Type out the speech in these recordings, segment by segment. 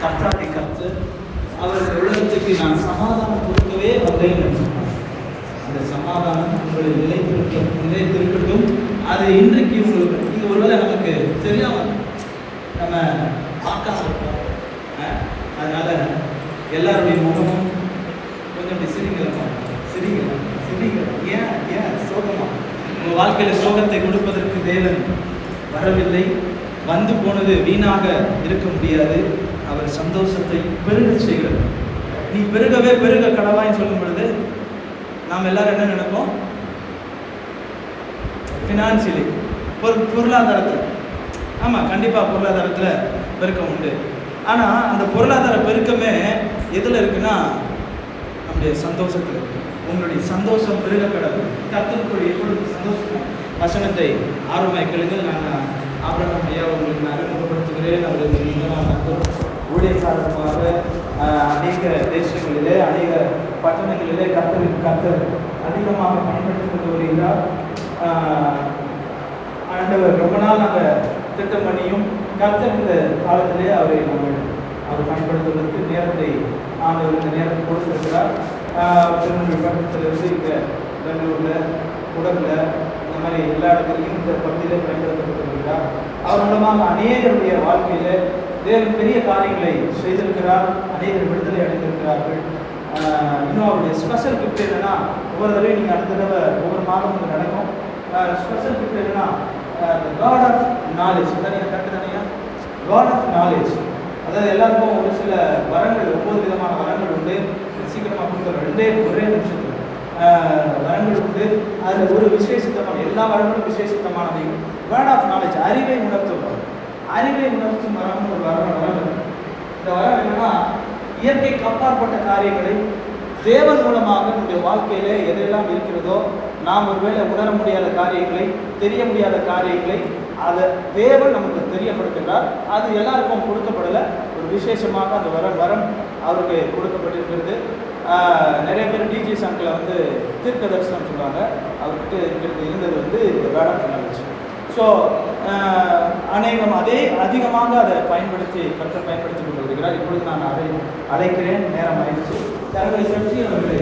கர்த்தாவை கற்று அவர்கள் உலகத்துக்கு நான் சமாதானம் கொடுக்கவே வந்தேன் என்று சொன்னார். அந்த சமாதானம் உங்களை நிலைத்திருக்கட்டும். அது இன்றைக்கு உங்களுக்கு நீங்கள் ஒருவேளை நமக்கு தெரியாமல் நம்ம பார்க்காம இருப்போம். அதனால எல்லாருடைய முகமும் கொஞ்சம் சிரிக்கலாம். ஏன் சோகமா? உங்கள் வாழ்க்கையில் சோகத்தை கொடுப்பதற்கு தேவன் வரவில்லை. வந்து போனது வீணாக இருக்க முடியாது. அவர் சந்தோஷத்தை பெருக செய்கிறது. நீ பெருகவே பெருக கடவாய்ன்னு சொல்லும் பொழுது நாம் எல்லாரும் என்ன நினைப்போம்? ஃபினான்சியலி, பொருளாதாரத்தில். ஆமாம், கண்டிப்பாக பொருளாதாரத்தில் பெருக்கம் உண்டு. ஆனால் அந்த பொருளாதார பெருக்கமே எதில் இருக்குன்னா நம்முடைய சந்தோஷத்தில் இருக்கு. உங்களுடைய சந்தோஷம் பெருக கடவுள் கர்த்தருக்குள் எப்பொழுது சந்தோஷம். வசனத்தை ஆர்வமாய் கேளுங்கள். நான் ஆபிரகாம் ஐயா உங்களுக்கு நான் அறிமுகப்படுத்துகிறேன். அவர்கள் ஊழியக்காரமாக அநேக தேசங்களிலே அநேக பட்டணங்களிலே கர்த்தர் அதிகமாக பயன்படுத்திக் கொண்டு வருகிறார். ஆண்டவர் ரொம்ப நாள் நாங்கள் திட்டம் பண்ணியும் கர்த்தர் இந்த காலத்திலே அவர் பயன்படுத்துவதற்கு நேரத்தை ஆண்டவர் இந்த நேரத்தை கொடுத்திருக்கிறார். திருநெல்வேலி பட்டணத்திலிருந்து இங்கே பெங்களூரில், உடலில், இந்த மாதிரி எல்லா இடத்துலையும் இந்த பகுதியிலே பயன்படுத்தப்பட்டிருக்கிறார். அவர் மூலமாக அநேகருடைய வாழ்க்கையில் தேவன் பெரிய காரியங்களை செய்திருக்கிறார். அநேகர் விடுதலை அடைந்திருக்கிறார்கள். இன்னும் அவருடைய ஸ்பெஷல் கிஃப்ட் என்னன்னா, ஒவ்வொரு தடவையும் நீங்கள் அடுத்த தடவை ஒவ்வொரு மாதமும் நடக்கும். ஸ்பெஷல் கிஃப்ட் என்னன்னா காட் ஆஃப் நாலேஜ். தனியாக கரெக்டு தானேயா? God of knowledge. அதாவது எல்லாருக்கும் ஒரு சில வரங்கள், 9 விதமான வரங்கள் உண்டு. சீக்கிரமாக கொடுக்குற ஒரே நிமிஷத்தில் வரங்கள் உண்டு. அதில் ஒரு விசேஷித்தமான, எல்லா வரங்களும் விசேஷித்தமானவை. வேர்ட் ஆஃப் நாலேஜ், அறிவை உணர்த்தும் வரம் ஒரு வரம். இந்த வரம் என்னன்னா, இயற்கைக்கு அப்பாற்பட்ட காரியங்களை தேவன் மூலமாக நம்முடைய வாழ்க்கையில எதெல்லாம் இருக்கிறதோ, நாம் ஒருவேளை உணர முடியாத காரியங்களை, தெரிய முடியாத காரியங்களை அதை தேவன் நமக்கு தெரியப்படுத்துகிறார். அது எல்லாருக்கும் கொடுக்கப்படலை. ஒரு விசேஷமாக அந்த வரம் அவருக்கு கொடுக்கப்பட்டிருக்கிறது. நிறைய பேர் டிஜிஎஸ் அங்கில் தீர்க்க தரிசனம் சொல்லுவாங்க. அவர்கிட்ட இருந்தது வேர்ட் ஆஃப் நாலேஜ். ஸோ அதிகமாக அதை கர்த்தர் பயன்படுத்தி கொண்டு வருகிறார். இப்பொழுது நான் அதை அழைக்கிறேன். நேரம் ஆயிடுச்சு. தங்களை பற்றி அவர்களை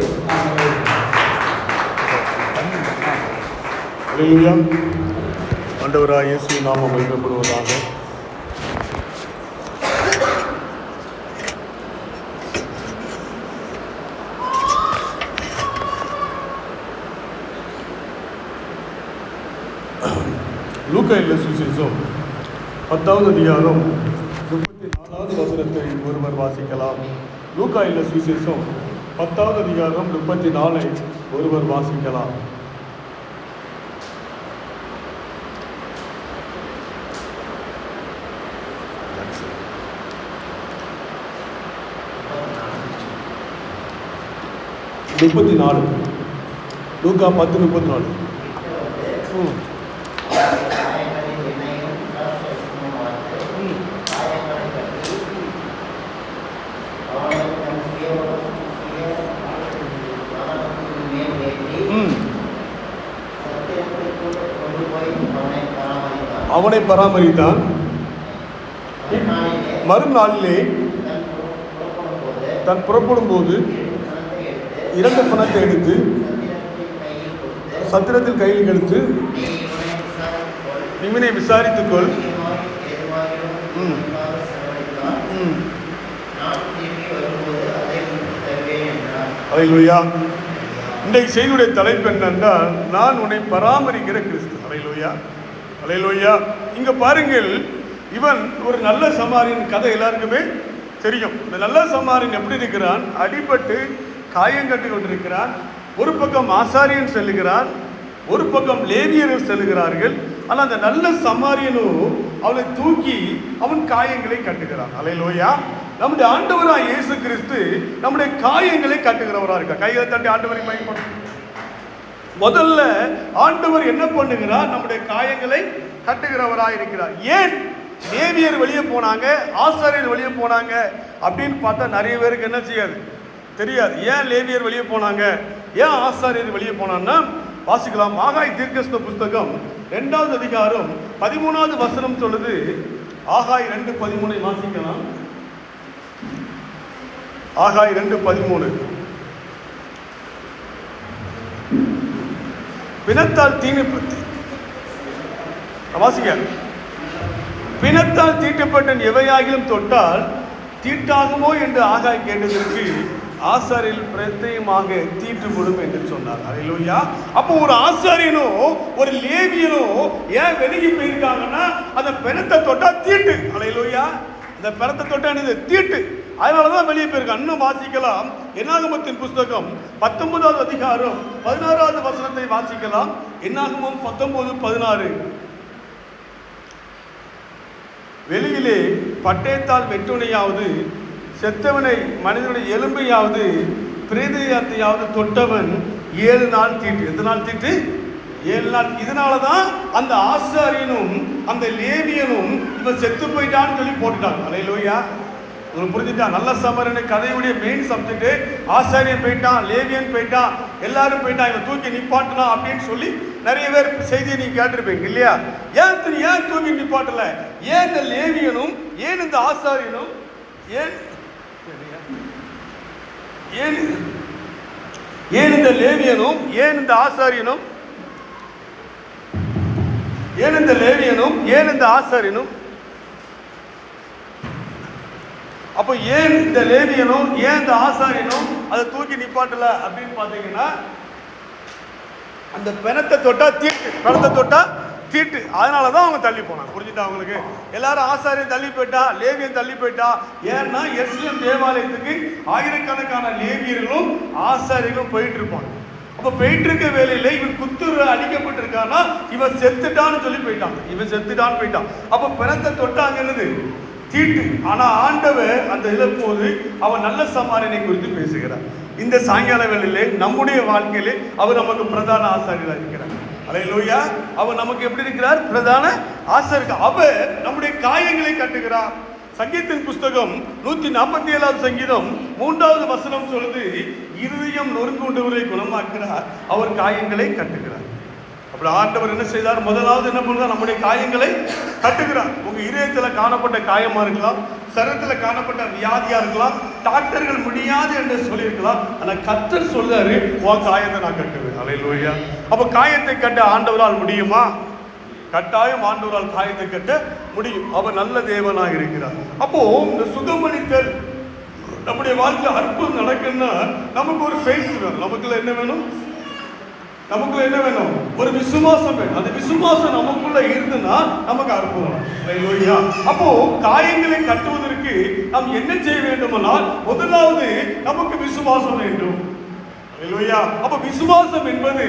ஆண்டவராகிய இயேசு நாமம் மகிமைப்படுவதாக. லூக்கா எழுதின சுவிசேஷம் 10வது அதிகாரம் 34வது வசனத்தை ஒருவர் வாசிக்கலாம். லூக்கா எழுதின சுவிசேஷம் 10வது அதிகாரம் 34 ஒருவர் வாசிக்கலாம். லூக்கா 10:34. அவனை பராமரித்தான். மறுநாளிலே தன் புறப்படும் போது 2 பணத்தை எடுத்து சத்திரத்தில் கையில் எடுத்து, இவனை விசாரித்துக்கொள், அல்லேலூயா. இன்றைக்கு செய்தியுடைய தலைப்பு என்னென்றால், நான் உன்னை பராமரிக்கிற கிறிஸ்து. அல்லேலூயா, அல்லேலூயா. இங்க பாருங்கள், இவன் ஒரு நல்ல சமாரியன் கதை எல்லாருக்குமே தெரியும். இந்த நல்ல சமாரியன் எப்படி இருக்கிறான்? அடிபட்டு காயங்கட்டி கொண்டிருக்கிறான். ஒரு பக்கம் ஆசாரியன் செல்லுகிறான், ஒரு பக்கம் லேவியர்கள் செல்லுகிறார்கள். ஆனால் அந்த நல்ல சமாரியனும் அவனை தூக்கி அவன் காயங்களை கட்டுகிறான். அல்லேலூயா. நம்முடைய ஆண்டவராய் இயேசு கிறிஸ்து நம்முடைய காயங்களை கட்டுகிறவராக இருக்கார். கைகளை தட்டி ஆண்டவரை மகிமைப்படுத்தும். முதல்ல ஆண்டவர் என்ன பண்ணுகிறார்? நம்முடைய காயங்களை கட்டுகிறவராக இருக்கிறார். ஏன் லேவியர் வெளியே போனாங்க, ஆசாரியர் வெளியே போனாங்க அப்படின்னு பார்த்தா நிறைய பேருக்கு என்ன செய்யாது, தெரியாது. ஏன் லேவியர் வெளியே போனாங்க, ஏன் ஆசாரியர் வெளியே போனான்னா வாசிக்கலாம். ஆகாய் தீர்க்கதரிசன புஸ்தகம் 2வது அதிகாரம் 13வது வசனம் சொல்லுது. ஆகாய் 2:13 வாசிக்கலாம். ஆகாய் 2:13. பிணத்தால் தீட்டுப்பட்டு வாசிங்க. பிணத்தால் தீட்டுப்பட்ட எவையாகிலும் தொட்டால் தீட்டாகுமோ என்று ஆகாய் கேட்டதற்கு ஆசாரியர் பிரத்யேகமாக தீட்டுப்படும் என்று சொன்னார். அல்லேலூயா. அப்போ ஒரு ஆசாரியனோ ஒரு லேவியனோ ஏன் வெளியே போயிருக்காங்கன்னா அந்த பிணத்தை தொட்டா தீட்டு. அல்லேலூயா. இந்த பிணத்தை தொட்டா என்னது? தீட்டு. அதனாலதான் வெளியே போயிருக்காங்க. இன்னும் வாசிக்கலாம். என்னாகமத்தின் புஸ்தகம் 19வது அதிகாரம் 16வது வசனத்தை வாசிக்கலாம். என்னாகமம் 19:16. வெளியிலே பட்டயத்தால் வெட்டுணையாவது செத்தவனை மனிதனுடைய எலும்பையாவது பிரேதத்தையாவது தொட்டவன் 7 நாள் தீட்டு. எத்தனை நாள் தீட்டு? 7 நாள். இதனாலதான் அந்த ஆசாரியனும் அந்த லேவியனும் இவன் செத்து போயிட்டான்னு சொல்லி போட்டுட்டாங்க. அல்லேலூயா. உங்களுக்கு புரிஞ்சுட்டா? நல்ல சமரனை கதையுடைய மெயின் சப்ஜெக்ட் ஆசாரியன் போயிட்டான், லேவியன் போயிட்டான், எல்லாரும் போயிட்டான், இவன் தூக்கி நிப்பாட்டலாம் அப்படின்னு சொல்லி நிறைய பேர் செய்தியை நீங்க கேட்டிருப்பீங்க இல்லையா? ஏன் தூக்கி நிப்பாட்டல? ஏன் இந்த லேவியனும் ஏன் இந்த ஆசாரியனும் ஏன் இந்த லேவியனும் ஏன் இந்த ஆசாரியனும் ஏன் இந்த லேவியனும் ஏன் இந்த ஆசாரியனும் அப்ப ஏன் இந்த லேவியனும் ஏன் இந்த ஆசாரியனும் அதை தூக்கி நிப்பாட்டல அப்படின்னு பாத்தீங்கன்னா, அந்த பிணத்தை தொட்டா தீட்டு, பிணத்தை தொட்டா தீட்டு. அதனாலதான் அவங்க தள்ளி போனாங்க. புரிஞ்சுட்டா அவங்களுக்கு? எல்லாரும் ஆசாரியன் தள்ளி போயிட்டா, லேவியன் தள்ளி போயிட்டா. ஏன்னா எருசலேம் தேவாலயத்துக்கு ஆயிரக்கணக்கான லேவியர்களும் ஆசாரியர்களும் போயிட்டு இருப்பாங்க. அப்ப போயிட்டு இருக்க வேலையில இவன் குத்துரு அடிக்கப்பட்டிருக்கானா, இவன் செத்துட்டான்னு சொல்லி போயிட்டான். இவன் செத்துட்டான்னு போயிட்டான். அப்ப பிணத்தை தொட்டாங்க என்னது? தீட்டு. ஆனா ஆண்டவர் அந்த இழப்போது அவன் நல்ல சமாரியனை குறித்து பேசுகிறார். இந்த சாயங்கால வேளையிலே நம்முடைய வாழ்க்கையிலே அவர் நமக்கு பிரதான ஆசாரியராக இருக்கிறார். அல்லேலூயா. அவர் நமக்கு எப்படி இருக்கிறார்? பிரதான ஆசாரியர். அவர் நம்முடைய காயங்களை கட்டுகிறார். சங்கீதத்தின் புஸ்தகம் 147வது சங்கீதம் 3வது வசனம் சொல்லுது, இருதயம் நொறுங்குண்டவரை குணமாக்குகிறார், அவர் காயங்களை கட்டுகிறார். அப்படி ஆண்டவர் என்ன செய்தார்? முதலாவது என்ன பண்றார்? நம்முடைய காயங்களை கட்டுகிறார். உங்க இதயத்துல காணப்பட்ட காயமா இருக்கலாம், சரீரத்துல காணப்பட்ட வியாதியா இருக்கலாம், டாக்டர்கள் முடியாது என்று சொல்லியிருக்கலாம். ஆனா கர்த்தர் சொல்றாரு, உன் காயத்தை நான் கட்டுவேன். அல்லேலூயா. அப்ப காயத்தை கட்ட ஆண்டவரால் முடியுமா? கட்டாயம் ஆண்டவரால் காயத்தை கட்ட முடியும். அவர் நல்ல தேவனாக இருக்கிறார். அப்போ இந்த சுகமளித்தல் நம்முடைய வாழ்க்கையில் அற்புதம் நடக்குன்னா நமக்கு ஒரு ஃபெய்த் வேணும். நமக்குள்ள என்ன வேணும்? நமக்குள்ள என்ன வேணும்? ஒரு விசுவாசம் வேணும். அந்த விசுவாசம் நமக்குள்ள இருந்துன்னா நமக்கு அற்புதம். அல்லேலூயா. அப்போ காயங்களை கட்டுவதற்கு நாம் என்ன செய்ய வேண்டுமானால், முதலாவது நமக்கு விசுவாசம் வேண்டும். அல்லேலூயா. அப்ப விசுவாசம் என்பது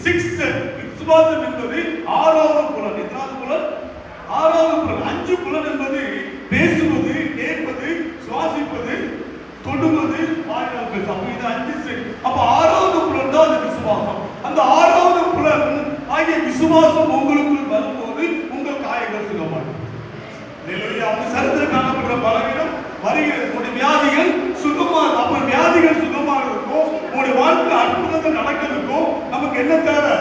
6. விசுவாசம் என்பது 6வது புலன். எத்தனாவது புலன்? 6வது புலன். 5 புலன் என்பது பேசுவது, கேட்பது, சுவாசிப்பது, தொடுவது, வாயினால் பேச. அப்ப இது 5. அப்ப 6வது புலன் தான் அந்த விசுவாசம். அந்த 6வது புலன் ஆகிய விசுவாசம் உங்களுக்குள் வரும்போது உங்கள் காயங்கள் சுகமாகும். அல்லேலூயா. உங்க சரீரத்தில் காணப்படுற பலவீனம் வருகிறது, உங்களுடைய வியாதிகள் சுகமாகும். அப்ப வியாதிகள் சுகமாகிறதுக்கும் உங்களுடைய வாழ்க்கை அற்புதங்கள் நடக்கிறதுக்கும் நமக்கு என்ன தேவை?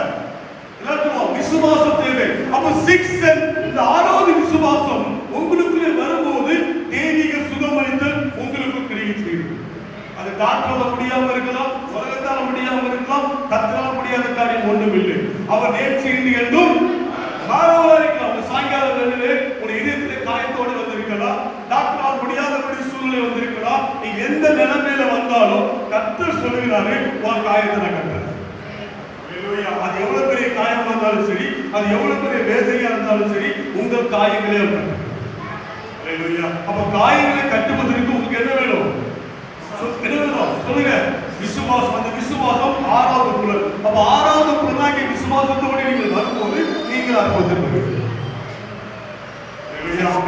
விசுவாசம் தேவை. அப்ப 6 இந்த 6வது விசுவாசம் உங்களுக்குள்ளே வரும்போது தெய்வீக சுகமளித்தல் உங்களுக்கு கிரியை செய்யும். அது டாக்டரால முடியாம இருக்கலாம், உலகத்தால முடியாம இருக்கலாம், கர்த்தரால முடியாத காரியம் ஒன்றும் இல்லை. அவர் நேற்று இன்று என்றும் மாறாமலா இருக்கலாம். ஒரு சாயங்கால வேளையிலே ஒரு இதயத்திலே காயத்தோடு வந்திருக்கலாம், டாக்டரால் முடியாதபடி சூழ்நிலை வந்திருக்கலாம். நீ எந்த நிலைமையில வந்தாலும் கர்த்தர் சொல்லுகிறாரு, உன் காயத்தை நான் கட்டுறேன். அது எவ்வளவு பெரிய காயமா இருந்தாலும் சரி, அது எவ்வளவு பெரிய வேதனையா இருந்தாலும் சரி, உங்கள் காயங்களே கட்டுறேன். அப்ப காயங்களை கட்டுவதற்கு உங்களுக்கு என்ன வேணும்? என்ன வேணும் சொல்லுங்க? விசுவாசம். அந்த விசுவாசம் 6வது புலன். அப்ப 6வது புலனாகிய விசுவாசத்தோடு நீங்கள் வரும்போது நீங்கள் அற்புதப்படுவீர்கள்.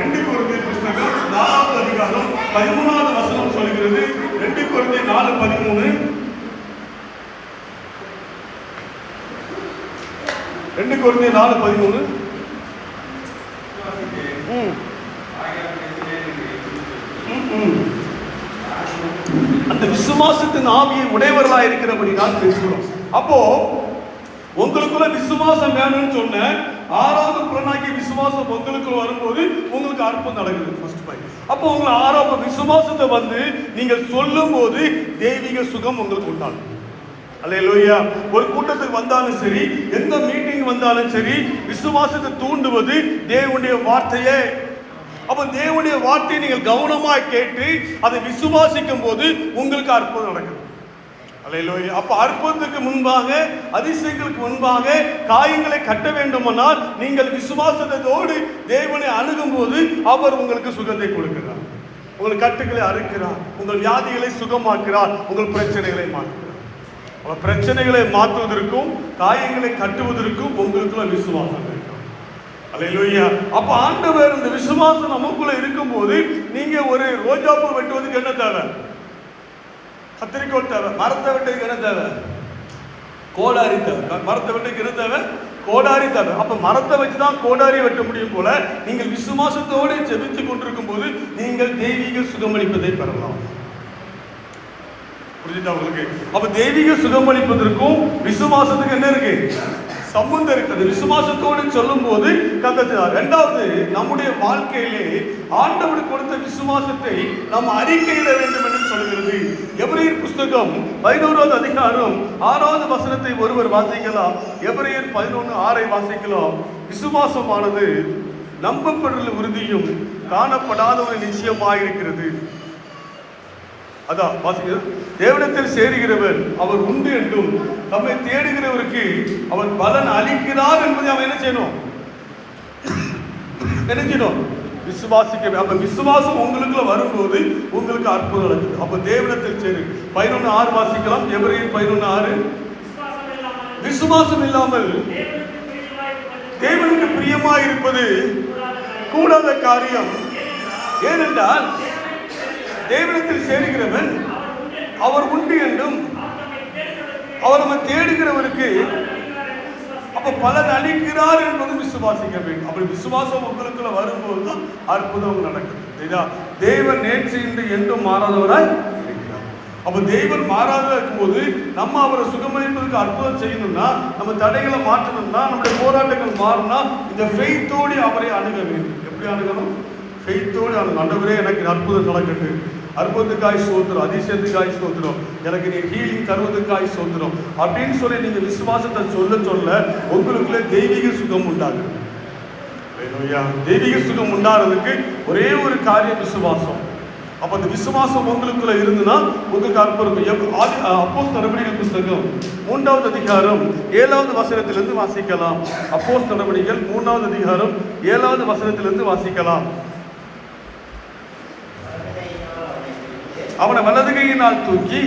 2 கொரிந்தியர் புத்தகம் 4வது அதிகாரம் 13வது வசனம் சொல்கிறது. 2 கொரிந்தியர் 4:13. 2 கொரிந்தியர் 4:13. அந்த விசுவாசத்தின் ஆவியை உடையவர்களாக இருக்கிறபடி நான் பேசுகிறோம். அப்போ உங்களுக்குள்ள விசுவாசம் வேணும்னு சொன்ன 6வது புலனாகிய விசுவாசம் உங்களுக்குள்ள வரும்போது உங்களுக்கு அற்புதம் நடக்குது. First point. அப்போ உங்களுக்கு 6வது விசுவாசத்தை வந்து நீங்கள் சொல்லும் போது தெய்வீக சுகம் உங்களுக்கு உண்டாகும். அல்லேலூயா. ஒரு கூட்டத்துக்கு வந்தாலும் சரி, எந்த மீட்டிங் வந்தாலும் சரி, விசுவாசத்தை தூண்டுவது தேவனுடைய வார்த்தையே. அப்ப தேவனுடைய வார்த்தையை நீங்கள் கவனமாக கேட்டு அதை விசுவாசிக்கும் போது உங்களுக்கு அற்புதம் நடக்கும். அல்லேலூயா. அப்ப அற்புதத்துக்கு முன்பாக, அதிசயங்களுக்கு முன்பாக காயங்களை கட்ட வேண்டுமானால் நீங்கள் விசுவாசத்தோடு தேவனை அணுகும் போது அவர் உங்களுக்கு சுகத்தை கொடுக்கிறார். உங்கள் கட்டுகளை அறுக்கிறார், உங்கள் வியாதிகளை சுகமாக்குறார், உங்கள் பிரச்சனைகளை மாற்றுகிறார். பிரச்சனைகளை மாற்றுவதற்கும் காயங்களை கட்டுவதற்கும் உங்களுக்குள்ள விசுவாசம் இருக்கும். அல்லேலூயா. அப்ப ஆண்டவர் இந்த விசுவாசம் நமக்குள்ள இருக்கும் போது நீங்க ஒரு ரோஜாப்பூ வெட்டுவதுக்கு என்ன தேவை? கத்திரிக்கோள் தேவை. மரத்தை வெட்டுறதுக்கு என்ன தேவை? கோடாரி தேவை. மரத்தை வெட்டுறதுக்கு என்ன தேவை? கோடாரி தேவை. அப்ப மரத்தை வச்சுதான் கோடாரி வெட்ட முடியும் போல நீங்கள் விசுவாசத்தோடு ஜெபித்து கொண்டிருக்கும் போது நீங்கள் தெய்வீக சுகமளிப்பதை பெறலாம். புரிஞ்சுட்டா உங்களுக்கு? அப்ப தெய்வீக சுகமளிப்பதற்கும் விசுவாசத்துக்கு என்ன இருக்கு? சம்பந்தம் இருக்குது. விசுவாசத்தோடு சொல்லும் போது கத்தர். இரண்டாவது, நம்முடைய வாழ்க்கையிலே ஆண்டவர் கொடுத்த விசுவாசத்தை நாம் அறிக்கையிட வேண்டும் என்று சொல்கிறது. எபிரேயர் புஸ்தகம் 11வது அதிகாரம் 6வது வசனத்தை ஒருவர் வாசிக்கலாம். எபிரேயர் 11:6 வாசிக்கலாம். விசுவாசமானது நம்பப்படுற உறுதியும் காணப்படாத ஒரு நிச்சயமாயிருக்கிறது. அதான் வாசிக்கிறது. தேவனிடத்தில் சேருகிறவர் அவர் உண்டு என்றும் தம்மை தேடுகிறவருக்கு அவர் பலன் அளிக்கிறார் என்பதை அவன் என்ன செய்யணும்? விசுவாசிக்க. அப்ப விசுவாசம் உங்களுக்குள்ள வரும்போது உங்களுக்கு அற்புதம் நடக்குது. அப்ப தேவனிடத்தில் சேரு. 11:6 வாசிக்கலாம். எபிரேயர் 11:6. விசுவாசம் இல்லாமல் தேவனுக்கு பிரியமாய் இருப்பது கூடாத காரியம். ஏனென்றால் தேவனிடத்தில் சேருகிறவன் அவர் உண்டு என்றும் அவர் நம்ம தேடுகிறவருக்கு அப்ப பலன் அளிக்கிறார் என்பது விசுவாசிக்க வேண்டும். அப்படி விசுவாசம் உங்களுக்குள்ள வரும்போது தான் அற்புதம் நடக்குது. தேவன் நேற்று இன்று என்றும் மாறாதவராய் இருக்கிறார். அப்ப தேவன் மாறாத இருக்கும்போது நம்ம அவரை சுகமளிப்பதற்கு அற்புதம் செய்யணும்னா, நம்ம தடைகளை மாற்றணும்னா, நம்முடைய போராட்டங்கள் மாறினா இந்த ஃபெய்த்தோடு அவரை அணுக வேண்டும். எப்படி அணுகணும்? ஃபெய்த்தோடு அணுகணும். ஆண்டவரே எனக்கு அற்புதம் நடக்கட்டு, அற்புதத்துக்காய் சோத்திரம், அதிசயத்துக்காய் சோத்திரம், எனக்கு நீ ஹீலிங் தருவதற்காய் சோத்திரம் அப்படின்னு சொல்லி நீங்க விசுவாசத்தை சொல்ல சொல்ல உங்களுக்குள்ள தெய்வீக சுகம் உண்டாகும். தெய்வீக சுகம் உண்டாகிறதுக்கு ஒரே ஒரு காரியம் விசுவாசம். அப்ப அந்த விசுவாசம் உங்களுக்குள்ள இருந்துன்னா உங்களுக்கு அற்புதம். அப்போஸ்தலர் நடவடிக்கைகள் புத்தகம் 3வது அதிகாரம் 7வது வசனத்திலிருந்து வாசிக்கலாம். அப்போஸ்தலர் நடவடிக்கைகள் 3வது அதிகாரம் 7வது வசனத்திலிருந்து வாசிக்கலாம். அவனை வலது கையினால் தூக்கி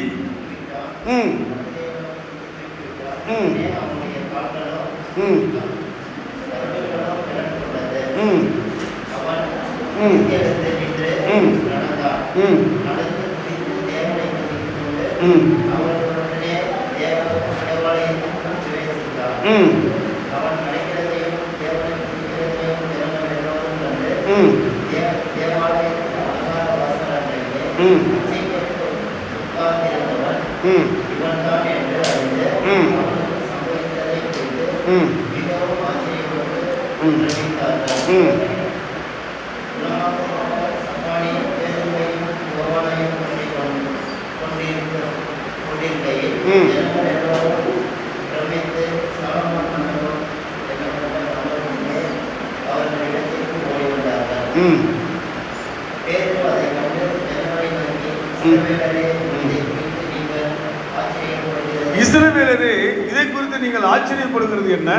இஸ்ரவேலரே, இதை குறித்து நீங்கள் ஆச்சரியப்படுகிறது என்ன?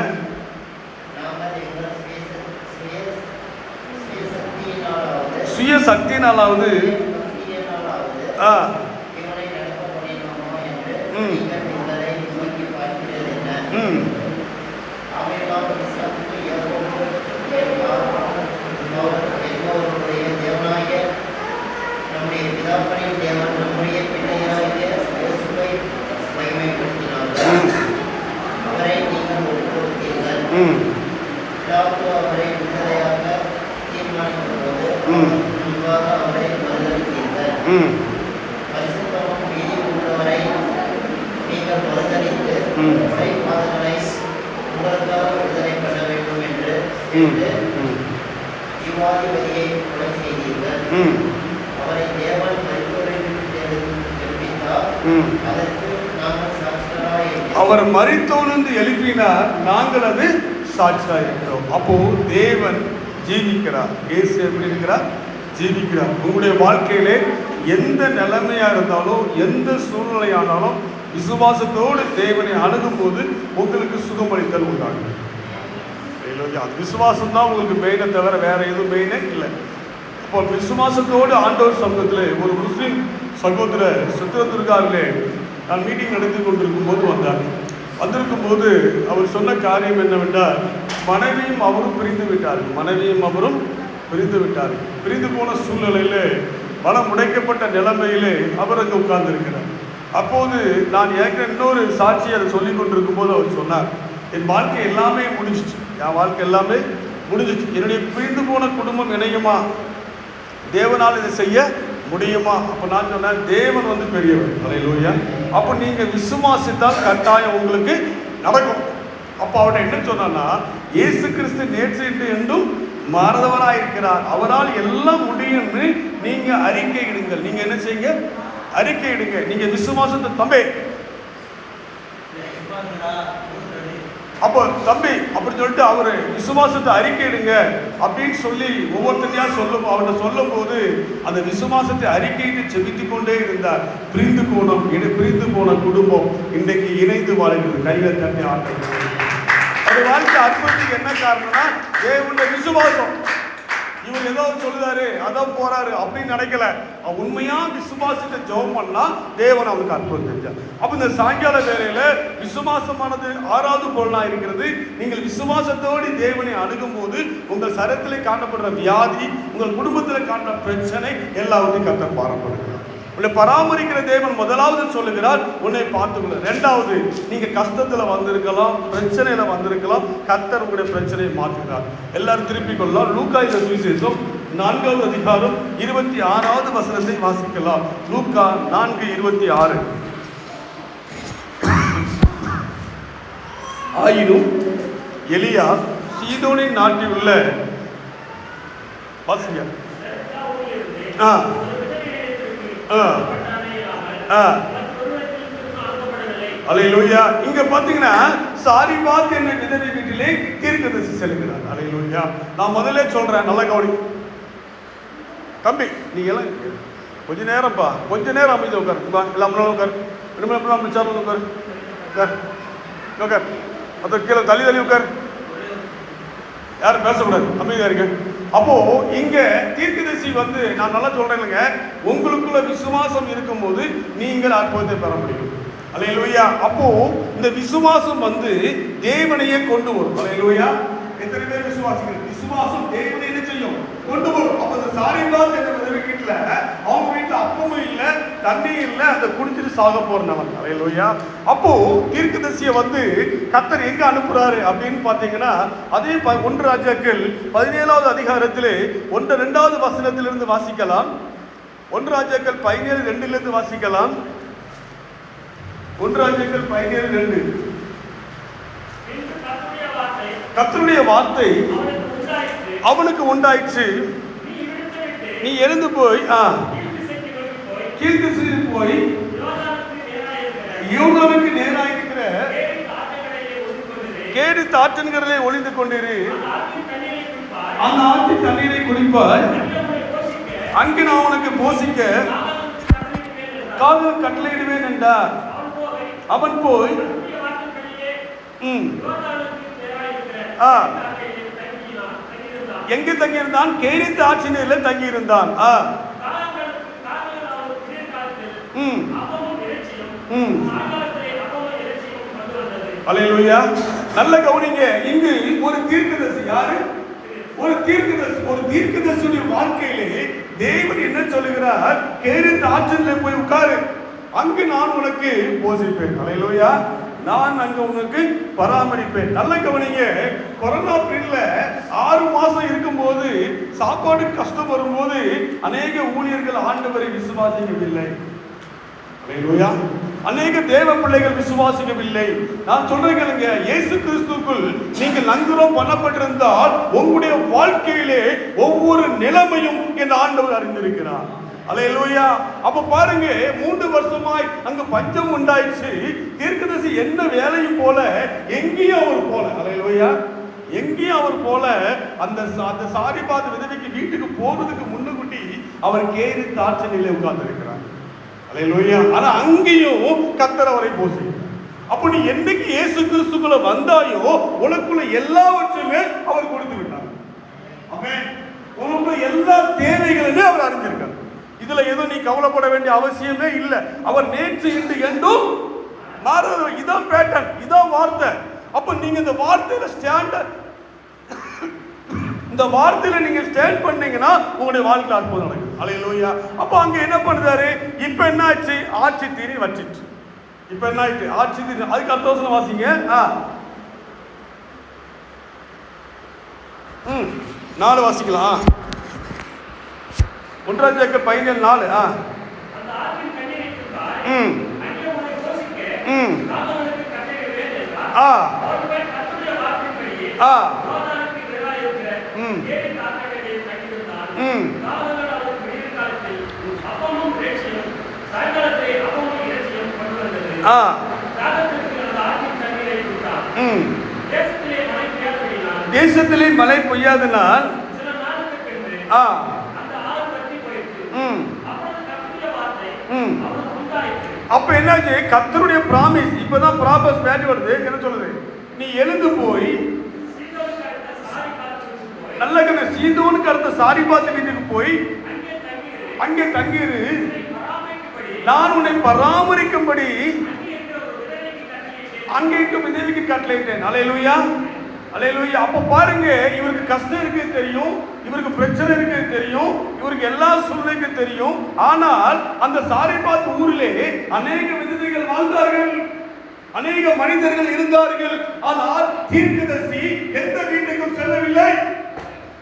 சுய சக்தியினாலாவது ஜீவாதிபதியை கொலை செய்தீர்கள். அவரை தேவன் அவர் மரித்தோலிருந்து எழுப்பினார், நாங்கள் அது சாட்சியாக இருக்கிறோம். அப்போ தேவன் ஜீவிக்கிறார். இயேசு எப்படி இருக்கிறார்? ஜீவிக்கிறார். உங்களுடைய வாழ்க்கையிலே எந்த நிலைமையா இருந்தாலும், எந்த சூழ்நிலையானாலும் விசுவாசத்தோடு தேவனை அணுகும் போது உங்களுக்கு சுகமளித்தல் உண்டாகும். அது விசுவாசம் தான் உங்களுக்கு மெயினை தவிர வேற எதுவும் மெயினே இல்லை. அப்போ விசுவாசத்தோடு ஆண்டவர் சமூகத்தில் ஒரு முஸ்லீம் சகோதரர் சித்திரதுர்காவிலே நான் மீட்டிங் நடத்தி கொண்டிருக்கும் போது வந்திருக்கும் போது அவர் சொன்ன காரியம் என்னவென்றால், மனைவியும் அவரும் பிரிந்து விட்டார்கள். பிரிந்து போன சூழ்நிலையிலே மனம் உடைக்கப்பட்ட நிலைமையிலே அவர் அங்கே உட்கார்ந்து இருக்கிறார். அப்போது நான் ஏற்கனவே இன்னொரு சாட்சியை அதை சொல்லி கொண்டிருக்கும் போது அவர் சொன்னார், என் வாழ்க்கை எல்லாமே முடிஞ்சிச்சு, என்னுடைய பிரிந்து போன குடும்பம் இணையுமா? தேவனால் இதை செய்ய முடியுமா? அப்போ நான் சொன்னேன், தேவன் பெரியவர். அல்லேலூயா. அப்போ நீங்கள் விசுவாசித்தால் கட்டாயம் உங்களுக்கு நடக்கும். அப்போ அவர்கிட்ட என்ன சொன்னா, இயேசு கிறிஸ்து நேற்று இன்று என்றும் மாறதவராயிருக்கிறார், அவரால் எல்லாம் முடியும்னு நீங்க அறிக்கை இடுங்கள். நீங்க என்ன செய்யுங்க? அறிக்கை இடுங்க. நீங்க விசுவாசத்தை தம்பி அப்போ தம்பி அப்படி சொல்லிட்டு அவரு விசுவாசத்தை அறிக்கையிடுங்க அப்படின்னு சொல்லி ஒவ்வொருத்தரையா அவர்கிட்ட சொல்லும் போது அந்த விசுவாசத்தை அறிக்கையிட்டு செபித்து கொண்டே இருந்தார். பிரிந்து போன குடும்பம் இன்றைக்கு இணைந்து வாழ்கிறது. கையில தண்ணி ஆட்டம். அது வாழ்க்கை அற்புதத்துக்கு என்ன காரணம்னா தேவனுடைய விசுவாசம். இவர் ஏதோ சொல்லுதாரு, அதான் போறாரு அப்படின்னு நினைக்கல. உண்மையா விசுவாசத்தை ஜெபம் பண்ணா தேவன் அவனுக்கு அற்புதம் செஞ்சார். அப்ப இந்த சாயங்கால வேளையில விசுவாசமானது 6வது பொருளா இருக்கிறது. நீங்கள் விசுவாசத்தோடு தேவனை அணுகும் போது உங்கள் சரத்திலே காணப்படுற வியாதி, உங்கள் குடும்பத்தில் காண்ற பிரச்சனை எல்லாவற்றையும் கர்த்தர் பாரப்படுகிறார். உன்னை பராமரிக்கிற தேவன் முதலாவது சொல்லுகிறார், உன்னை பார்த்துக்கொள்ள. 2வது, நீங்க கஷ்டத்துல வந்திருக்கலாம், பிரச்சனையில வந்திருக்கலாம், கர்த்தர் உங்களுடைய பிரச்சனையை மாற்றுகிறார். எல்லாரும் திருப்பிக் கொள்ளலாம். லூக்கா சுவிசேஷம் 4வது அதிகாரம் 26வது வசனத்தை வாசிக்கலாம். லூக்கா 4:26. ஆயினும் எலியா சீதோனின் நாட்டில் உள்ள வாசிங்க அல்லேலூயா. இங்க பாத்தீங்கன்னா சாரிபாத் என்ற விதவை வீட்டிலே தீர்க்கதரிசி செல்கிறார். அல்லேலூயா. நான் முதல்ல சொல்றேன், நல்லா கவனி தம்பி. நீங்க எல்லாம் கொஞ்ச நேரம் அமைதி உட்கார். எல்லாம் உட்கார். உட்கார். அது கீழே தள்ளி உட்கார். யாரும் பேசக்கூடாது, அமைதியா இருக்க. அப்போ இங்க தீர்க்கதரிசி நான் நல்லா சொல்றேன், உங்களுக்குள்ள விசுவாசம் இருக்கும் போது நீங்கள் அற்புதத்தை பெற முடியும். அல்லேலூயா. அப்போ இந்த விசுவாசம் தேவனையே கொண்டு வரும். அல்லேலூயா. எத்தனை பேர் விசுவாசிகள்? விசுவாசம் தேவனை என்ன செய்யும்? கொண்டு வரும். அப்ப இந்த சாரிபாத் என்ற விதவை வீட்டுல அவங்க வீட்டுல அப்பமும் இல்ல, தண்ணி இல்ல, அந்த குடிச்சிட்டு சாக போற நிலைமை. அல்லேலூயா. அப்போ தீர்க்கதரிசியை கர்த்தர் எங்க அனுப்புறாரு அப்படின்னு பாத்தீங்கன்னா, அதே 1 ராஜாக்கள் 17வது அதிகாரத்திலே 2வது வசனத்திலிருந்து வாசிக்கலாம். 1 ராஜாக்கள் 17:2 வாசிக்கலாம். 1 ராஜாக்கள் 17:2. கர்த்தருடைய வார்த்தை அவனுக்கு உண்டாயிற்று, நீ எழுந்து போய் கீழ்த்திசையில் போய் யோர்தானுக்கு நேராயிருக்கிற கேடித் ஆற்றன்களிலே ஒளிந்து கொண்டிரு, அந்த ஆற்றின் தண்ணீரை குடிப்பாய், அங்கு நான் உனக்கு போசிக்க காவல் கட்டளையிடுவேன் என்றார். அவன் போய் எங்கு தங்கியிருந்தான்? கேடித் ஆற்றினிலே தங்கியிருந்தான். அல்லேலூயா. நல்ல கவனிங்க. இங்கு ஒரு தீர்க்கதரிசி, யாரு? ஒரு தீர்க்கதரிசியுடைய வாழ்க்கையிலே தேவன் என்ன சொல்லுகிறார்? கேடித் ஆற்றிலே போய் உட்காரு, அங்கு நான் உனக்கு போஷிப்பேன். அல்லேலூயா. நான் அங்க உனக்கு பராமரிப்பேன். நல்ல கவனிங்க. கொரோனா பீரியட்ல 6 மாசம் இருக்கும்போது சாப்பாடு கஷ்டம் வரும்போது அநேக ஊழியர்கள் ஆண்டவரை விசுவாசிக்கவில்லை. அல்லேலூயா. அநேக தேவ பிள்ளைகள் விசுவாசிக்கவில்லை. நான் சொல்றேன், இயேசு கிறிஸ்துக்குள் நீங்கள் நங்குரம் பண்ணப்பட்டிருந்தால் உங்களுடைய வாழ்க்கையிலே ஒவ்வொரு நிலைமையும் என் ஆண்டவர் அறிந்திருக்கிறார். அல்லேலூயா. அப்ப பாருங்க, 3 வருஷமாய் அங்க பஞ்சம் உண்டாயிடுச்சு. தீர்க்கதரிசி என்ன வேலையும் போல எங்கேயும் அவர் போல. அல்லேலூயா. எங்கேயும் அவர் போல அந்த சாரிபாத் விதவைக்கு வீட்டுக்கு போறதுக்கு முன்னுக்குட்டி அவர் கேரி தாட்சணியில உட்கார்ந்து இருக்கிறார். அல்லேலூயா. ஆனா அங்கேயும் கர்த்தர் அவரை போஷிக்கிறார். அப்ப நீ என்னைக்கு இயேசு கிறிஸ்துக்குள்ள வந்தாயோ உனக்குள்ள எல்லாவற்றையுமே அவர் கொடுத்து விட்டார். ஆமென். உனக்குள்ள எல்லா தேவைகளையுமே அவர் அறிஞ்சிருக்கார். இதுல எதுவும் நீ கவலைப்பட வேண்டிய அவசியமே இல்லை. அவர் நேற்று இன்று என்றும் மாறாதவர். இதான் பேட்டர்ன், இதான் வார்த்தை. அப்ப நீங்க இந்த வார்த்தையில இந்த வார்த்தையில நீங்க ஸ்டாண்ட் பண்ணீங்கன்னா உங்களுடைய வாழ்க்கை அற்புதம் நடக்கும். அல்லேலூயா. அப்ப அங்க என்ன பண்ணுறாரு? இப்ப என்ன ஆச்சு? ஆட்சி தீரி வச்சிட்டு. இப்ப என்ன ஆயிட்டு? ஆட்சி தீரி. அதுக்கு அடுத்த வசனம் வாசிங்க. 4 வாசிக்கலாம். 1 Samuel 15:4. தேசத்திலே மழை பெய்யாதனால் அப்ப என்னாச்சு? கர்த்தருடைய பிராமிஸ். இப்பதான் ப்ராபஸ் பேட் வருது. என்ன சொல்லுது? நீ எழுந்து போய் நல்ல சீதோனுக்கு அடுத்த சாரிபாத் வீட்டுக்கு போய் அங்கே தங்கிரு, நான் உன்னை பராமரிக்கும்படி அங்கே இருக்கும் விதவைக்கு கட்டளையிட்டேன். அல்லேலூயா. அல்லேலூயா. அப்ப பாருங்க, இவருக்கு கஷ்டம் இருக்கு தெரியும், இவருக்கு பிரச்சனை இருக்கு தெரியும், இவருக்கு எல்லா சூழ்நிலைக்கும் தெரியும். ஆனால் அந்த சாரிபாத் ஊரிலே அநேக விதவைகள் வாழ்ந்தார்கள், அநேக மனிதர்கள் இருந்தார்கள். ஆனால் தீர்க்கதரிசி எந்த வீட்டுக்கும் செல்லவில்லை.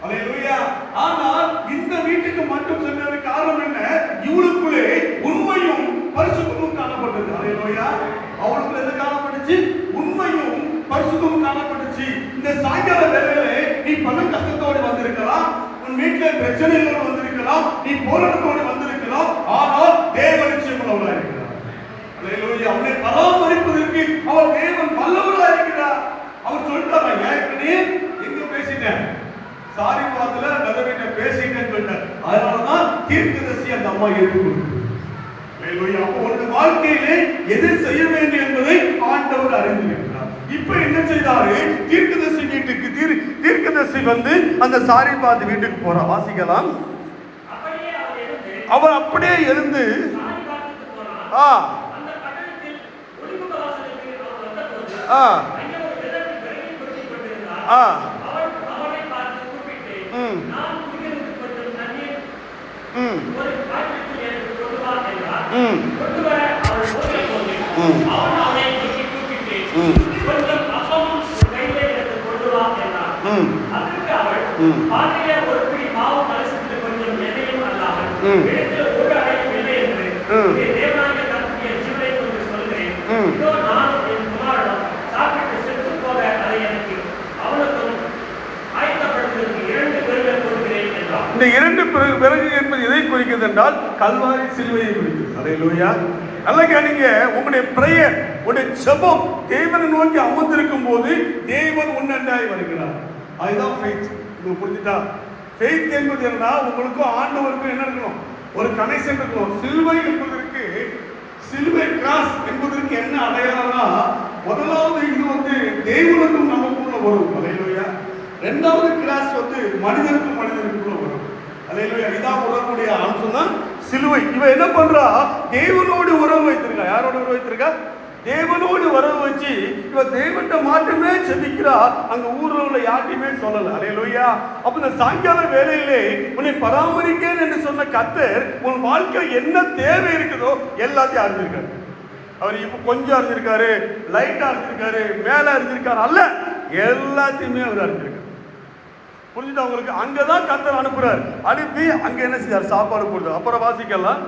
அல்லேலூயா. ஆனால் இந்த வீட்டுக்கு மட்டும் சென்றதற்கு காரணம் என்ன? இவளுக்குள்ளே உண்மையும் பரிசுத்தமும் காணப்பட்டது. அல்லேலூயா. அவளுக்கு எது காணப்பட்டுச்சு? உண்மையும் பரிசுத்தமும் காணப்பட்டுச்சு. இந்த சாயங்கால வேளையிலே நீ பல கஷ்டத்தோடு வந்திருக்கலாம், உன் வீட்டில் பிரச்சனைகளோடு வந்திருக்கலாம், நீ போராட்டத்தோடு வந்திருக்கலாம். ஆனால் தேவன் நிச்சயமுள்ளவராக இருக்கிறார். அல்லேலூயா. அவனை பராமரிப்பதற்கு அவர் தேவன் வல்லவராக இருக்கிறார். அவர் சொல்றாங்க, ஏற்கனவே எங்க பேசிட்டேன், சாரிபாத்துல நகரிட்ட பேசிட்டேன்னு சொல்லிட்டார். அதனாலதான் தீர்க்கதரிசி அந்த அம்மா ஏற்றுக்கொண்டு உனது வாழ்க்கையிலே எதை செய்ய வேண்டும் என்பதை ஆண்டவர் அறிந்திருக்கிறார். இப்ப என்ன செய்தாரு? தீர்க்கதரிசி வீட்டுக்கு தீர்க்கதரிசி வந்து அந்த சாரிபாத் வீட்டுக்கு போறா. வாசிக்கலாம். அவர் அப்படியே எழுந்து இந்த 2 விறகு என்பது எதை குறிக்கிறது என்றால் கல்வாரி சிலுவையை குறிக்கிறது. அல்லேலூயா. நல்லா கேளுங்க. உங்களுடைய பிரேயர், உங்களுடைய ஜெபம் தேவனை நோக்கி அமர்ந்திருக்கும் போது தேவன் உன்னண்டாய் வருகிறார். அதுதான் ஃபெய்த். உங்களுக்கு புரிஞ்சுட்டா? ஃபெய்த் என்பது என்ன? உங்களுக்கும் ஆண்டவருக்கும் என்ன இருக்கணும்? ஒரு கனெக்ஷன் இருக்கணும். சிலுவை என்பதற்கு, சிலுவை கிராஸ் என்பதற்கு என்ன அடையாளம்னா, முதலாவது இது வந்து தேவனுக்கும் நமக்குள்ள வரும். அல்லேலூயா. 2வது கிராஸ் வந்து மனிதனுக்கும் மனிதனுக்குள்ள வரும். அல்லேலூயா. இதான் உறவுடைய அம்சம் தான் சிலுவை. இவன் என்ன பண்றா? தேவனோடு உறவு வைத்திருக்கா. யாரோட உறவு வைத்திருக்கா? தேவனோடு உறவு வச்சு இவ தேவன்கிட்ட மட்டுமே செபிக்கிறா. அங்க ஊர்ல உள்ள யார்ட்டையுமே சொல்லல. அல்லேலூயா. அப்ப இந்த சாயங்கால வேலையிலே உன்னை பராமரிக்கேன் என்று சொன்ன கர்த்தர் உன் வாழ்க்கையில் என்ன தேவை இருக்குதோ எல்லாத்தையும் அறிஞ்சிருக்காரு. அவர் இப்ப கொஞ்சம் அறிஞ்சிருக்காரு, லைட்டா அறிஞ்சிருக்காரு, மேல அறிஞ்சிருக்காரு அல்ல, எல்லாத்தையுமே அவர் அறிஞ்சிருக்காரு. புரிஞ்சுட்டு அவங்களுக்கு அங்கதான் கர்த்தர் அனுப்புறாரு. அனுப்பி அங்க என்ன செய்யார்? சாப்பாடு கொடுத்தார். அப்புறம் வாசிக்கலாம்.